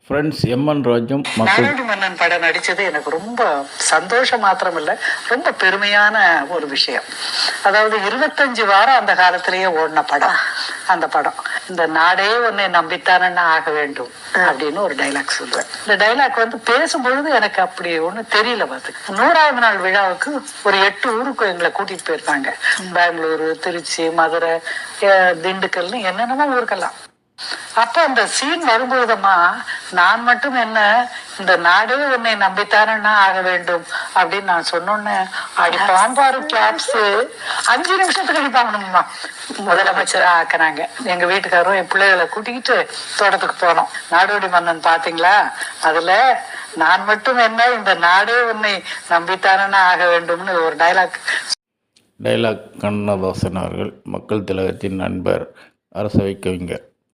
Friends MN ராஜும் Nadodi Mannan படம் நடிச்சது எனக்கு ரொம்ப சந்தோஷம் மாத்திரம் இல்ல, ரொம்ப பெருமையான ஒரு விஷயம். அதாவது 25 வாரம் அந்த காலத்திலேயே ஓடின படம் அந்த படம். இந்த நாடே உன்னை நம்பித்தானன்னா ஆக வேண்டும் அப்படின்னு ஒரு டைலாக் சொல்றேன். இந்த டைலாக் பேசும்பொழுது எனக்கு அப்படி ஒன்றும் தெரியல. பார்த்து 100வது நாள் விழாவுக்கு ஒரு 8 ஊருக்கு எங்களை கூட்டிட்டு போயிருந்தாங்க. பெங்களூரு, திருச்சி, மதுரை, திண்டுக்கல்னு என்னென்னமோ ஊருக்கெல்லாம். அப்ப அந்த சீன் வரும்பொழுதம்மா நான் மட்டும் என்ன, இந்த நாடே உன்னை நம்பித்தானன்னா ஆக வேண்டும் அப்படின்னு நான் சொன்னோன்னு அடி பாம்பாரு கிளாப்ஸ் 5 நிமிஷத்துக்கு அடிப்பாங்கணும்மா. முதலமைச்சரா ஆக்கினாங்க. எங்க வீட்டுக்காரரும் என் பிள்ளைகளை கூட்டிக்கிட்டு தோட்டத்துக்கு போனோம். நாடோடி மன்னன் பாத்தீங்களா, அதுல நான் மட்டும் என்ன, இந்த நாடே உன்னை நம்பித்தானன்னா ஆக வேண்டும்னு ஒரு டைலாக். கண்ணதாசன் அவர்கள் மக்கள் திலகத்தின் நண்பர், அரசவை கவிஞர்.